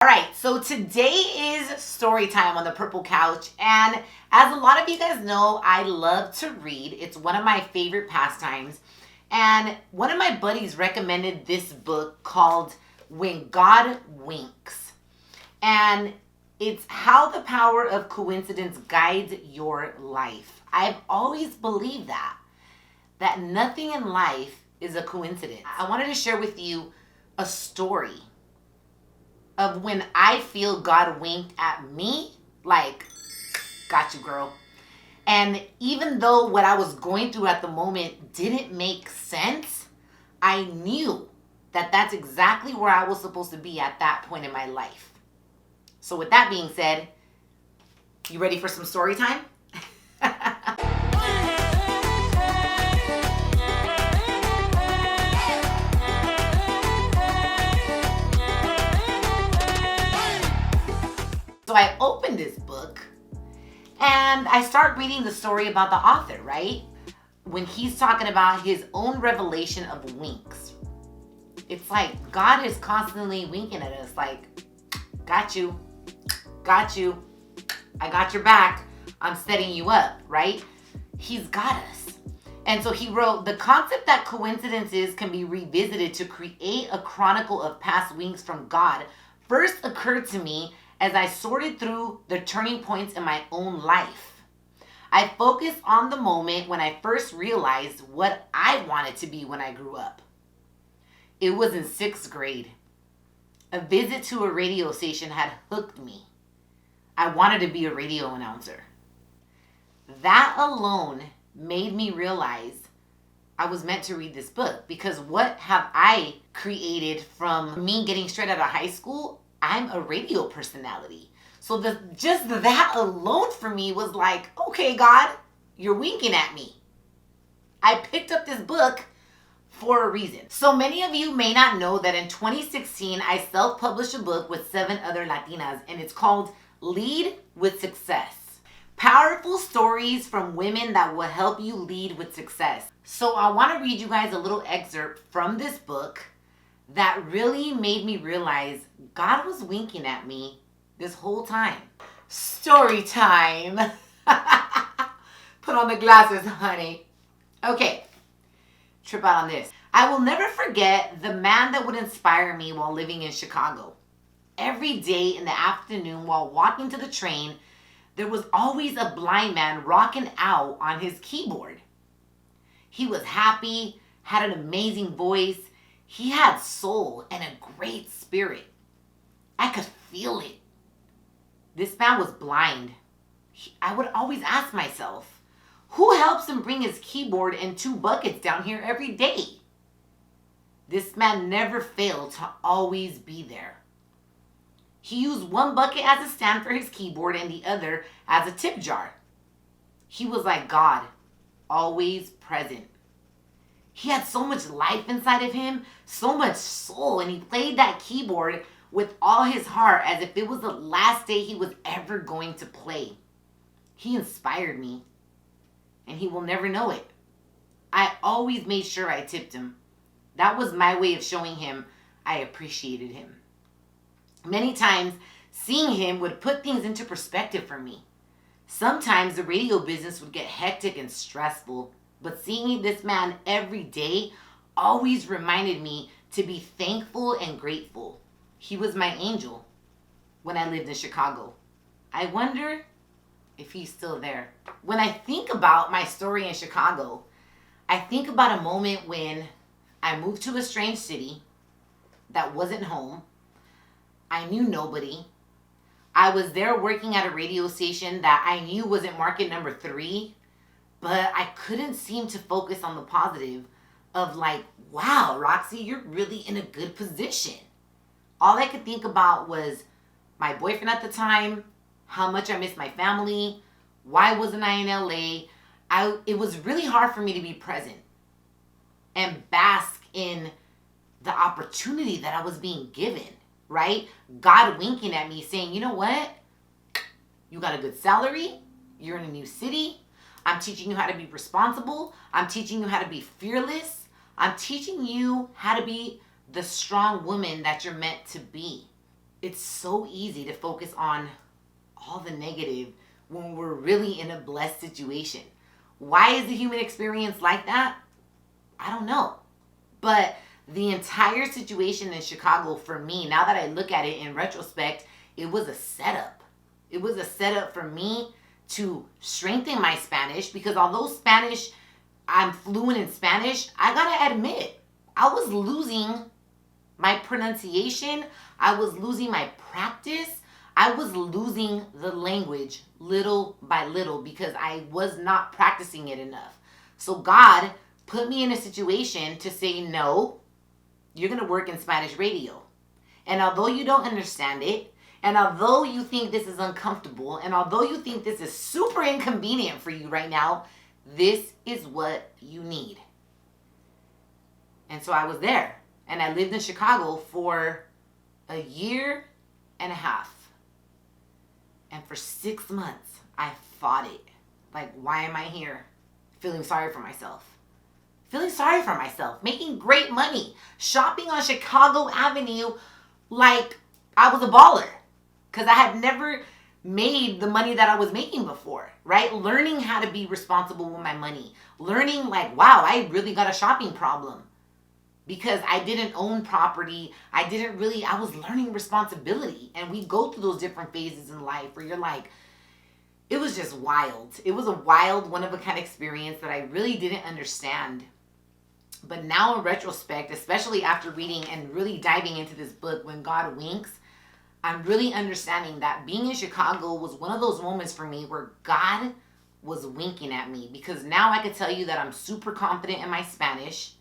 All right, so today is story time on the purple couch. And as a lot of you guys know, I love to read. It's one of my favorite pastimes. And one of my buddies recommended this book called When God Winks. And it's how the power of coincidence guides your life. I've always believed that nothing in life is a coincidence. I wanted to share with you a story of when I feel God winked at me, like, got you, girl. And even though what I was going through at the moment didn't make sense, I knew that that's exactly where I was supposed to be at that point in my life. So with that being said, you ready for some story time? So I opened this book and I start reading the story about the author, right? When he's talking about his own revelation of winks. It's like God is constantly winking at us like, got you, I got your back, I'm setting you up, right? He's got us. And so he wrote, the concept that coincidences can be revisited to create a chronicle of past winks from God first occurred to me as I sorted through the turning points in my own life. I focused on the moment when I first realized what I wanted to be when I grew up. It was in 6th grade. A visit to a radio station had hooked me. I wanted to be a radio announcer. That alone made me realize I was meant to read this book, because what have I created from me getting straight out of high school? I'm a radio personality. So just that alone for me was like, okay, God, you're winking at me. I picked up this book for a reason. So many of you may not know that in 2016, I self-published a book with 7 other Latinas, and it's called Lead with Success. Powerful stories from women that will help you lead with success. So I want to read you guys a little excerpt from this book that really made me realize God was winking at me this whole time. Story time. Put on the glasses, honey. Okay, trip out on this. I will never forget the man that would inspire me while living in Chicago. Every day in the afternoon while walking to the train, there was always a blind man rocking out on his keyboard. He was happy, had an amazing voice. He had soul and a great spirit. I could feel it. This man was blind. I would always ask myself, who helps him bring his keyboard and 2 buckets down here every day? This man never failed to always be there. He used 1 bucket as a stand for his keyboard and the other as a tip jar. He was like God, always present. He had so much life inside of him, so much soul, and he played that keyboard with all his heart as if it was the last day he was ever going to play. He inspired me, and he will never know it. I always made sure I tipped him. That was my way of showing him I appreciated him. Many times, seeing him would put things into perspective for me. Sometimes the radio business would get hectic and stressful, but seeing this man every day always reminded me to be thankful and grateful. He was my angel when I lived in Chicago. I wonder if he's still there. When I think about my story in Chicago, I think about a moment when I moved to a strange city that wasn't home. I knew nobody. I was there working at a radio station that I knew wasn't market number 3. But I couldn't seem to focus on the positive of like, wow, RaqC, you're really in a good position. All I could think about was my boyfriend at the time, how much I missed my family, why wasn't I in LA? It was really hard for me to be present and bask in the opportunity that I was being given, right? God winking at me saying, you know what? You got a good salary. You're in a new city. I'm teaching you how to be responsible. I'm teaching you how to be fearless. I'm teaching you how to be the strong woman that you're meant to be. it's so easy to focus on all the negative when we're really in a blessed situation. Why is the human experience like that? I don't know. But the entire situation in Chicago for me, now that I look at it in retrospect, it was a setup. It was a setup for me to strengthen my Spanish, because although I'm fluent in Spanish, I gotta admit, I was losing my pronunciation. I was losing my practice. I was losing the language little by little because I was not practicing it enough. So God put me in a situation to say, no, you're going to work in Spanish radio. And although you don't understand it, and although you think this is uncomfortable, and although you think this is super inconvenient for you right now, this is what you need. And so I was there. And I lived in Chicago for a year and a half. And for 6 months, I fought it. Like, why am I here? Feeling sorry for myself. Feeling sorry for myself. Making great money. Shopping on Chicago Avenue like I was a baller. Because I had never made the money that I was making before, right? Learning how to be responsible with my money. Learning like, wow, I really got a shopping problem. Because I didn't own property. I was learning responsibility. And we go through those different phases in life where you're like, it was just wild. It was a wild, one-of-a-kind experience that I really didn't understand. But now in retrospect, especially after reading and really diving into this book, When God Winks, I'm really understanding that being in Chicago was one of those moments for me where God was winking at me. Because now I can tell you that I'm super confident in my Spanish.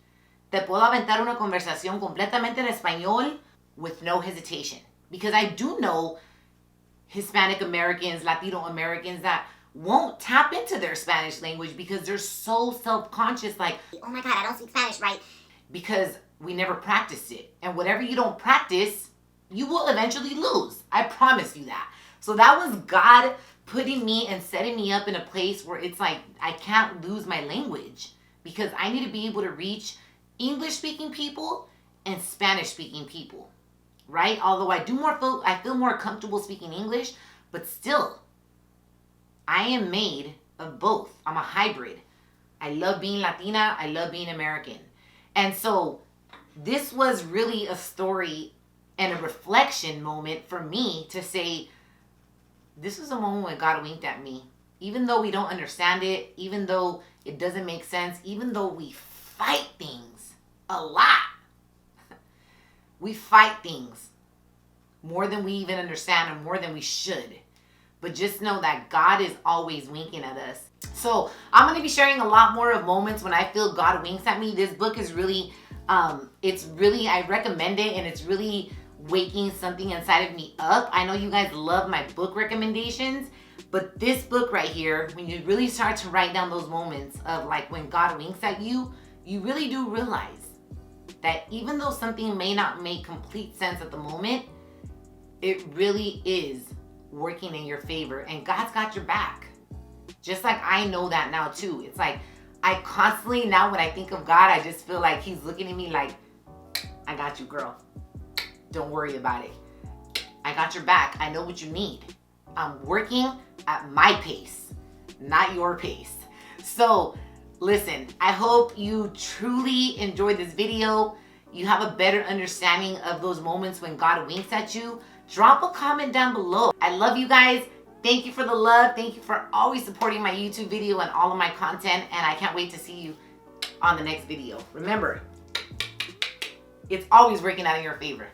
Te puedo aventar una conversación completamente en español with no hesitation. Because I do know Hispanic Americans, Latino Americans that won't tap into their Spanish language because they're so self-conscious, like, oh my God, I don't speak Spanish right. Because we never practiced it. And whatever you don't practice, you will eventually lose. I promise you that. So that was God putting me and setting me up in a place where it's like, I can't lose my language. Because I need to be able to reach English-speaking people and Spanish-speaking people, right? Although I feel more comfortable speaking English, but still, I am made of both. I'm a hybrid. I love being Latina. I love being American. And so this was really a story and a reflection moment for me to say, this was a moment when God winked at me. Even though we don't understand it, even though it doesn't make sense, even though we fight things a lot. We fight things more than we even understand and more than we should. But just know that God is always winking at us. So I'm going to be sharing a lot more of moments when I feel God winks at me. This book is really, I recommend it, and it's really waking something inside of me up. I know you guys love my book recommendations, but this book right here, when you really start to write down those moments of like when God winks at you, you really do realize that even though something may not make complete sense at the moment, it really is working in your favor, and God's got your back. Just like I know that now too. It's like I constantly, now when I think of God, I just feel like he's looking at me like, I got you, girl. Don't worry about it. I got your back. I know what you need. I'm working at my pace, not your pace. So listen, I hope you truly enjoyed this video. You have a better understanding of those moments when God winks at you. Drop a comment down below. I love you guys. Thank you for the love. Thank you for always supporting my YouTube video and all of my content. And I can't wait to see you on the next video. Remember, it's always working out in your favor.